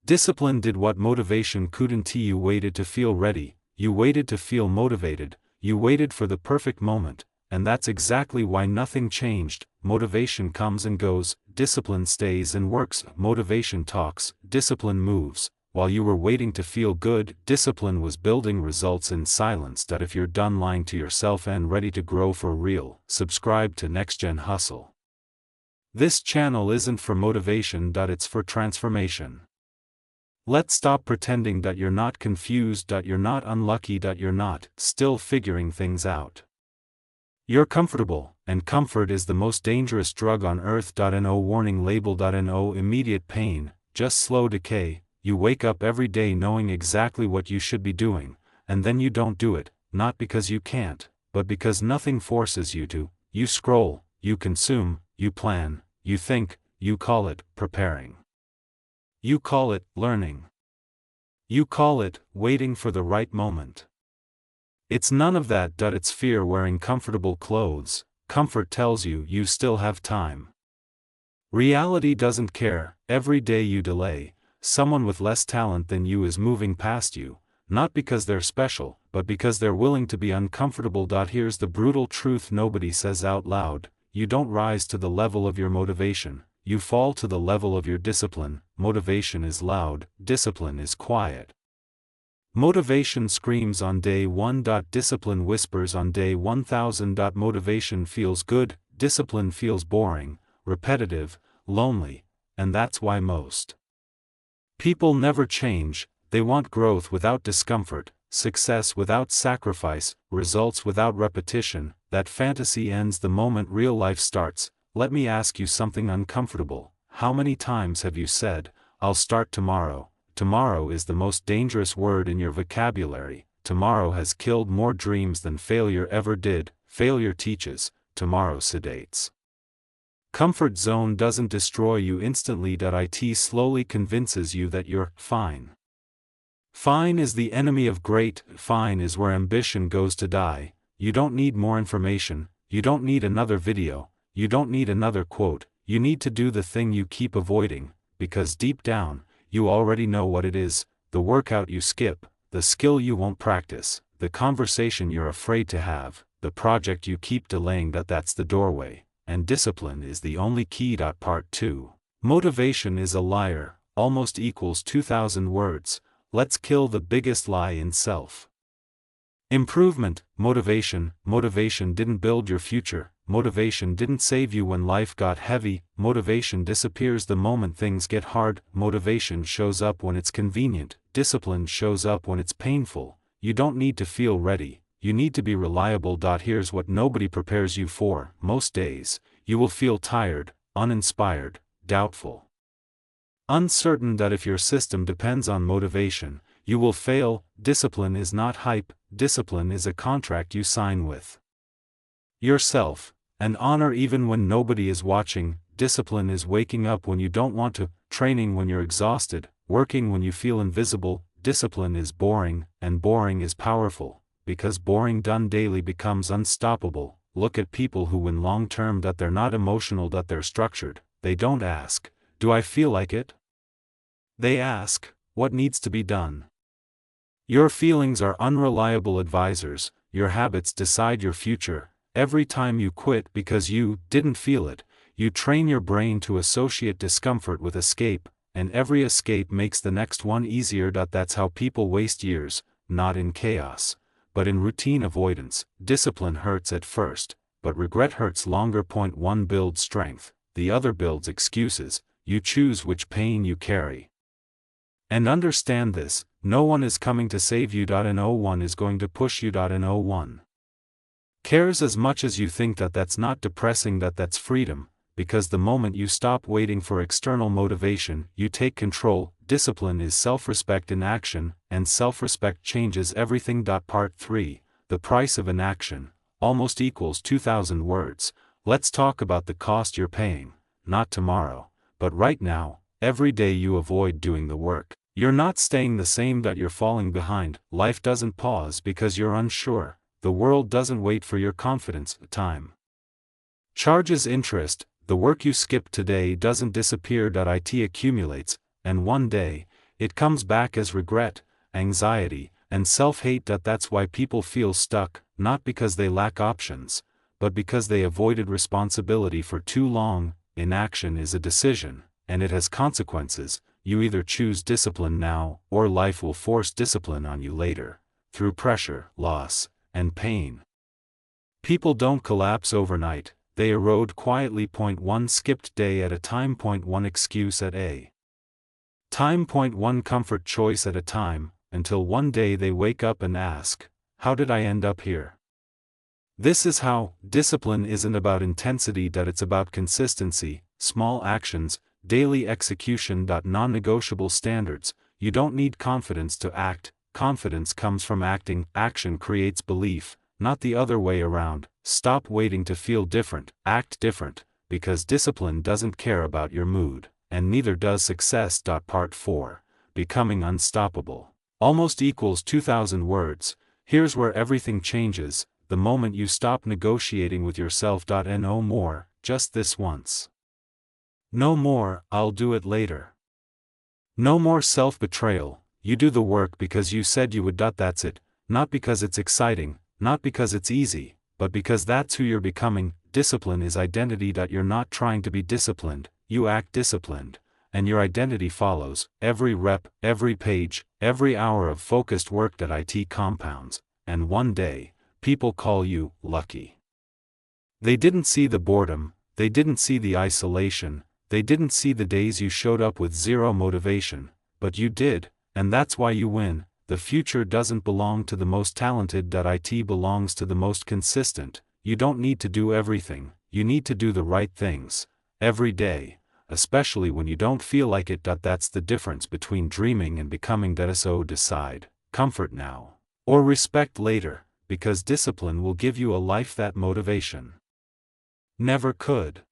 Discipline did what motivation couldn't. You waited to feel ready, you waited to feel motivated, you waited for the perfect moment, and that's exactly why nothing changed. Motivation comes and goes, discipline stays and works. Motivation talks, discipline moves. While you were waiting to feel good, discipline was building results in silence. That if you're done lying to yourself and ready to grow for real, subscribe to NextGen Hustle. This channel isn't for motivation. It's for transformation. Let's stop pretending that you're not confused, that you're not unlucky, that you're not still figuring things out. You're comfortable, and comfort is the most dangerous drug on earth. No warning label. No immediate pain, just slow decay. You wake up every day knowing exactly what you should be doing, and then you don't do it, not because you can't, but because nothing forces you to. You scroll, you consume, you plan, you think, you call it preparing. You call it learning. You call it waiting for the right moment. It's none of that. It's fear wearing comfortable clothes. Comfort tells you you still have time. Reality doesn't care. Every day you delay, someone with less talent than you is moving past you, not because they're special, but because they're willing to be uncomfortable. Here's the brutal truth nobody says out loud: you don't rise to the level of your motivation, you fall to the level of your discipline. Motivation is loud, discipline is quiet. Motivation screams on day 1. Discipline whispers on day 1000. Motivation feels good, discipline feels boring, repetitive, lonely, and that's why most people never change. They want growth without discomfort, success without sacrifice, results without repetition. That fantasy ends the moment real life starts. Let me ask you something uncomfortable. How many times have you said, "I'll start tomorrow"? Tomorrow is the most dangerous word in your vocabulary. Tomorrow has killed more dreams than failure ever did. Failure teaches, tomorrow sedates. Comfort zone doesn't destroy you instantly. It slowly convinces you that you're fine. Fine is the enemy of great. Fine is where ambition goes to die. You don't need more information, you don't need another video, you don't need another quote. You need to do the thing you keep avoiding, because deep down, you already know what it is: the workout you skip, the skill you won't practice, the conversation you're afraid to have, the project you keep delaying. That's the doorway, and discipline is the only key. Part 2. Motivation is a liar, almost equals 2,000 words. Let's kill the biggest lie in self. Improvement. Motivation didn't build your future. Motivation didn't save you when life got heavy. Motivation disappears the moment things get hard. Motivation shows up when it's convenient. Discipline shows up when it's painful. You don't need to feel ready, you need to be reliable. Here's what nobody prepares you for. Most days, you will feel tired, uninspired, doubtful, uncertain. If your system depends on motivation, you will fail. Discipline is not hype, discipline is a contract you sign with yourself, and honor even when nobody is watching. Discipline is waking up when you don't want to, training when you're exhausted, working when you feel invisible. Discipline is boring, and boring is powerful, because boring done daily becomes unstoppable. Look at people who win long term. They're not emotional, they're structured. They don't ask, "Do I feel like it?" They ask, "What needs to be done?" Your feelings are unreliable advisors, your habits decide your future. Every time you quit because you didn't feel it, you train your brain to associate discomfort with escape, and every escape makes the next one easier. That's how people waste years, not in chaos, but in routine avoidance. Discipline hurts at first, but regret hurts longer. Point 1 builds strength, the other builds excuses. You choose which pain you carry. And understand this: no one is coming to save you. No one is going to push you. No one cares as much as you think. That's not depressing, that's freedom, because the moment you stop waiting for external motivation, you take control. Discipline is self-respect in action, and self-respect changes everything. Part 3. The price of inaction, almost equals 2,000 words. Let's talk about the cost you're paying, not tomorrow, but right now. Every day you avoid doing the work, you're not staying the same. You're falling behind. Life doesn't pause because you're unsure. The world doesn't wait for your confidence. Time charges interest. The work you skip today doesn't disappear. It accumulates, and one day, it comes back as regret, anxiety, and self-hate. That's why people feel stuck, not because they lack options, but because they avoided responsibility for too long. Inaction is a decision, and it has consequences. You either choose discipline now, or life will force discipline on you later, through pressure, loss, and pain. People don't collapse overnight, they erode quietly. Point 1 skipped day at a time. Point 1 excuse at a time. Point 1 comfort choice at a time, until one day they wake up and ask, how did I end up here? This is how. Discipline isn't about intensity, it's about consistency, small actions, daily execution. Non-negotiable standards. You don't need confidence to act, confidence comes from acting. Action creates belief, not the other way around. Stop waiting to feel different, act different, because discipline doesn't care about your mood, and neither does success. Part 4. Becoming unstoppable. Almost equals 2,000 words. Here's where everything changes, the moment you stop negotiating with yourself. No more, just this once. No more, I'll do it later. No more self-betrayal. You do the work because you said you would. That's it, not because it's exciting, not because it's easy, but because that's who you're becoming. Discipline is identity. You're not trying to be disciplined, you act disciplined, and your identity follows. Every rep, every page, every hour of focused work. It compounds, and one day, people call you lucky. They didn't see the boredom, they didn't see the isolation, they didn't see the days you showed up with zero motivation, but you did, and that's why you win. The future doesn't belong to the most talented. It belongs to the most consistent. You don't need to do everything, you need to do the right things, every day, especially when you don't feel like it. That's the difference between dreaming and becoming. So decide, comfort now, or respect later, because discipline will give you a life that motivation never could.